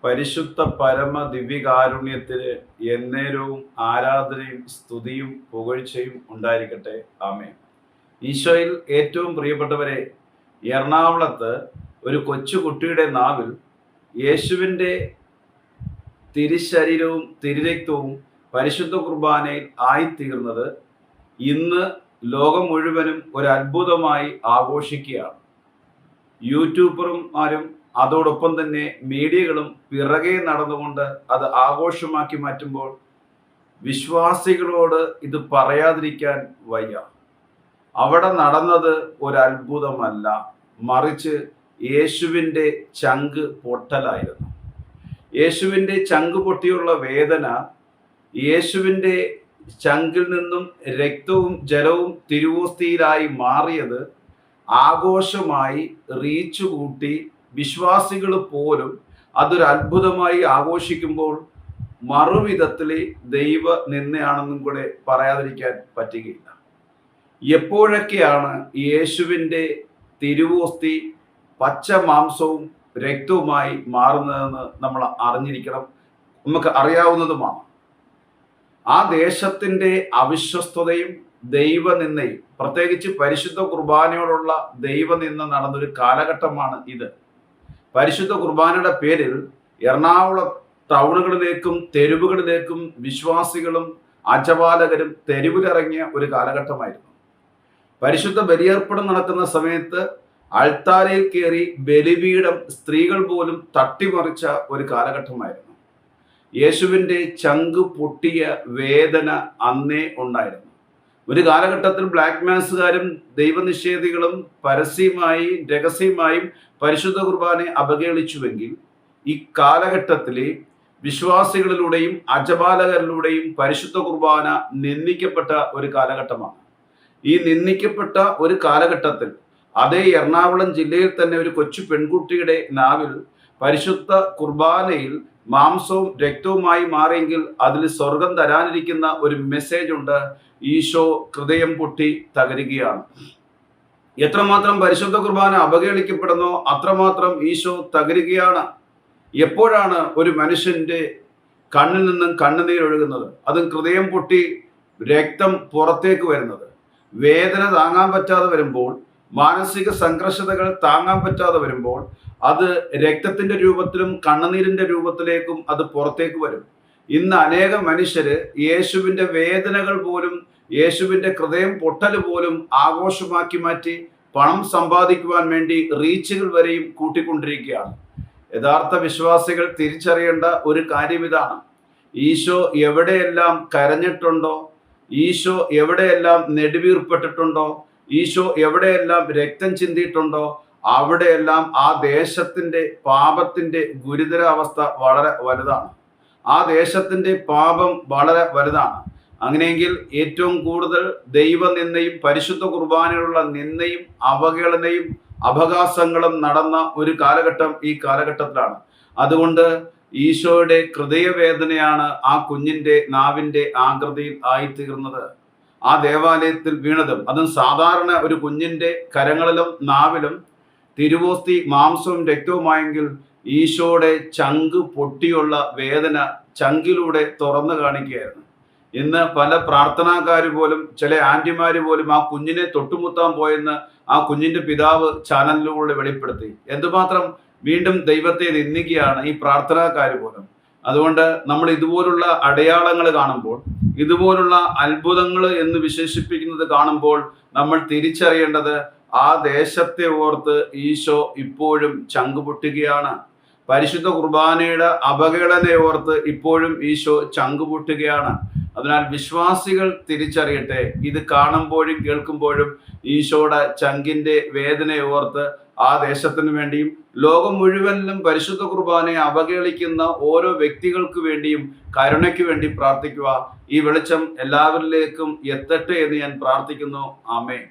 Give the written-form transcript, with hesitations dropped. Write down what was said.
പരിശുദ്ധ പരമ ദിവ്യകാരുണ്യത്തിന് എന്നേരവും ആരാധനയും സ്തുതിയും പുകഴ്ചയും ഉണ്ടായിരിക്കട്ടെ. ആമേൻ. ഈശോയിൽ ഏറ്റവും പ്രിയപ്പെട്ടവരെ, എറണാകുളത്ത് ഒരു കൊച്ചുകുട്ടിയുടെ നാവിൽ യേശുവിൻ്റെ തിരുശരീരവും തിരുരക്തവും പരിശുദ്ധ കുർബാനയിൽ ആയിത്തീർന്നത് ഇന്ന് ലോകം മുഴുവനും ഒരു അത്ഭുതമായി ആഘോഷിക്കുകയാണ്. യൂട്യൂബർമാരും അതോടൊപ്പം തന്നെ മീഡിയകളും പിറകെ നടന്നുകൊണ്ട് അത് ആഘോഷമാക്കി മാറ്റുമ്പോൾ വിശ്വാസികളോട് ഇത് പറയാതിരിക്കാൻ വയ്യ. അവിടെ നടന്നത് ഒരു അത്ഭുതമല്ല, മറിച്ച് യേശുവിൻ്റെ ചങ്ക് പൊട്ടലായിരുന്നു. യേശുവിൻ്റെ ചങ്ക് പൊട്ടിയുള്ള വേദന, യേശുവിൻ്റെ ചങ്കിൽ നിന്നും രക്തവും ജലവും തിരുവോസ്തിയിലായി മാറിയത് ആഘോഷമായി റീച്ച് കൂട്ടി വിശ്വാസികൾ പോലും അതൊരു അത്ഭുതമായി ആഘോഷിക്കുമ്പോൾ മറുവിധത്തിൽ ദൈവ നിന്നയാണെന്നും കൂടെ പറയാതിരിക്കാൻ പറ്റുകയില്ല. എപ്പോഴൊക്കെയാണ് യേശുവിൻ്റെ തിരുവോസ്തി പച്ച മാംസവും രക്തവുമായി മാറുന്നതെന്ന് നമ്മൾ അറിഞ്ഞിരിക്കണം, നമുക്ക് അറിയാവുന്നതുമാണ്. ആ ദേശത്തിൻ്റെ അവിശ്വസ്തതയും ദൈവനിന്ദയും, പ്രത്യേകിച്ച് പരിശുദ്ധ കുർബാനയോടുള്ള ദൈവനിന്ദ നടന്നൊരു കാലഘട്ടമാണ് ഇത്. പരിശുദ്ധ കുർബാനയുടെ പേരിൽ എറണാകുളം ടൗണുകളിലേക്കും തെരുവുകളിലേക്കും വിശ്വാസികളും അജപാലകരും തെരുവിലിറങ്ങിയ ഒരു കാലഘട്ടമായിരുന്നു. പരിശുദ്ധ ബലിയർപ്പണം നടക്കുന്ന സമയത്ത് അൾത്താരയിൽ കയറി ബലിപീഠം സ്ത്രീകൾ പോലും തട്ടിമറിച്ച ഒരു കാലഘട്ടമായിരുന്നു. യേശുവിൻ്റെ ചങ്ക് പൊട്ടിയ വേദന അന്നേ ഉണ്ടായിരുന്നു. ഒരു കാലഘട്ടത്തിൽ ബ്ലാക്ക് മാസുകാരും ദൈവനിഷേധികളും പരസ്യമായി രഹസ്യമായും പരിശുദ്ധ കുർബാനയെ അവഹേളിച്ചുവെങ്കിൽ ഈ കാലഘട്ടത്തിലെ വിശ്വാസികളിലൂടെയും അജപാലകരിലൂടെയും പരിശുദ്ധ കുർബാന നിന്ദിക്കപ്പെട്ട ഒരു കാലഘട്ടമാണ്. ഈ നിന്ദിക്കപ്പെട്ട ഒരു കാലഘട്ടത്തിൽ അതേ എറണാകുളം ജില്ലയിൽ തന്നെ ഒരു കൊച്ചു പെൺകുട്ടിയുടെ നാവിൽ പരിശുദ്ധ കുർബാനയിൽ മാംസവും രക്തവുമായി മാറിയെങ്കിൽ അതിൽ സ്വർഗം തരാനിരിക്കുന്ന ഒരു മെസ്സേജ് ഉണ്ട്. ഈശോ ഹൃദയം പൊട്ടി തകരുകയാണ്. എത്രമാത്രം പരിശുദ്ധ കുർബാന അവഹേളിക്കപ്പെടുന്നോ അത്രമാത്രം ഈശോ തകരുകയാണ്. എപ്പോഴാണ് ഒരു മനുഷ്യൻ്റെ കണ്ണിൽ നിന്നും കണ്ണുനീരൊഴുകുന്നത്, അതും ഹൃദയം പൊട്ടി രക്തം പുറത്തേക്ക് വരുന്നത്? വേദന താങ്ങാൻ പറ്റാതെ വരുമ്പോൾ, മാനസിക സംഘർഷതകൾ താങ്ങാൻ പറ്റാതെ വരുമ്പോൾ അത് രക്തത്തിൻ്റെ രൂപത്തിലും കണ്ണുനീരിൻ്റെ രൂപത്തിലേക്കും അത് പുറത്തേക്ക് വരും. ഇന്ന് അനേകം മനുഷ്യര് യേശുവിൻ്റെ വേദനകൾ പോലും, യേശുവിൻ്റെ ഹൃദയം പൊട്ടൽ പോലും ആഘോഷമാക്കി മാറ്റി പണം സമ്പാദിക്കുവാൻ വേണ്ടി റീച്ചുകൾ വരെയും കൂട്ടിക്കൊണ്ടിരിക്കുകയാണ്. യഥാർത്ഥ വിശ്വാസികൾ തിരിച്ചറിയേണ്ട ഒരു കാര്യം ഇതാണ്: ഈശോ എവിടെയെല്ലാം കരഞ്ഞിട്ടുണ്ടോ, ഈശോ എവിടെയെല്ലാം നെടുവീർപ്പെട്ടിട്ടുണ്ടോ, ഈശോ എവിടെയെല്ലാം രക്തം ചിന്തിയിട്ടുണ്ടോ, അവിടെയെല്ലാം ആ ദേശത്തിൻ്റെ പാപത്തിൻ്റെ ഗുരുതരാവസ്ഥ വളരെ വലുതാണ്. ആ ദേശത്തിൻ്റെ പാപം വളരെ വലുതാണ്. അങ്ങനെയെങ്കിൽ ഏറ്റവും കൂടുതൽ ദൈവനിന്ദയും പരിശുദ്ധ കുർബാനയുള്ള നിന്ദയും അവഹേളനയും അപഹാസങ്ങളും നടന്ന ഒരു കാലഘട്ടം ഈ കാലഘട്ടത്തിലാണ്. അതുകൊണ്ട് ഈശോയുടെ ഹൃദയവേദനയാണ് ആ കുഞ്ഞിൻ്റെ നാവിൻ്റെ ആകൃതിയിൽ ആയിത്തീർന്നത്, ആ ദേവാലയത്തിൽ വീണതും. അതും സാധാരണ ഒരു കുഞ്ഞിൻ്റെ കരങ്ങളിലും നാവിലും തിരുവോസ്തി മാംസവും രക്തവുമായെങ്കിൽ ഈശോയുടെ ചങ്ക് പൊട്ടിയുള്ള വേദന ചങ്കിലൂടെ തുറന്നു കാണിക്കുകയായിരുന്നു. ഇന്ന് പല പ്രാർത്ഥനാക്കാർ പോലും, ചില ആൻറ്റിമാർ പോലും ആ കുഞ്ഞിനെ തൊട്ടുമുത്താൻ പോയെന്ന് ആ കുഞ്ഞിൻ്റെ പിതാവ് ചാനലിലൂടെ വെളിപ്പെടുത്തി. എന്തുമാത്രം വീണ്ടും ദൈവത്തെ നിന്ദിക്കുകയാണ് ഈ പ്രാർത്ഥനാക്കാർ പോലും. അതുകൊണ്ട് നമ്മൾ ഇതുപോലുള്ള അടയാളങ്ങൾ കാണുമ്പോൾ, ഇതുപോലുള്ള അത്ഭുതങ്ങൾ എന്ന് വിശേഷിപ്പിക്കുന്നത് കാണുമ്പോൾ നമ്മൾ തിരിച്ചറിയേണ്ടത് ആ ദേശത്തെ ഓർത്ത് ഈശോ ഇപ്പോഴും ചങ്ക് പൊട്ടുകയാണ്. പരിശുദ്ധ കുർബാനയുടെ അവഹേളനയെ ഓർത്ത് ഇപ്പോഴും ഈശോ ചങ്ക് പൊട്ടുകയാണ്. അതിനാൽ വിശ്വാസികൾ തിരിച്ചറിയട്ടെ, ഇത് കാണുമ്പോഴും കേൾക്കുമ്പോഴും ഈശോയുടെ ചങ്കിൻ്റെ വേദനയെ ഓർത്ത് ആ ദേശത്തിന് വേണ്ടിയും ലോകം മുഴുവനിലും പരിശുദ്ധ കുർബാനയെ അവഹേളിക്കുന്ന ഓരോ വ്യക്തികൾക്ക് വേണ്ടിയും കരുണയ്ക്ക് വേണ്ടി പ്രാർത്ഥിക്കുക. ഈ വെളിച്ചം എല്ലാവരിലേക്കും എത്തട്ടെ എന്ന് ഞാൻ പ്രാർത്ഥിക്കുന്നു. ആമേൻ.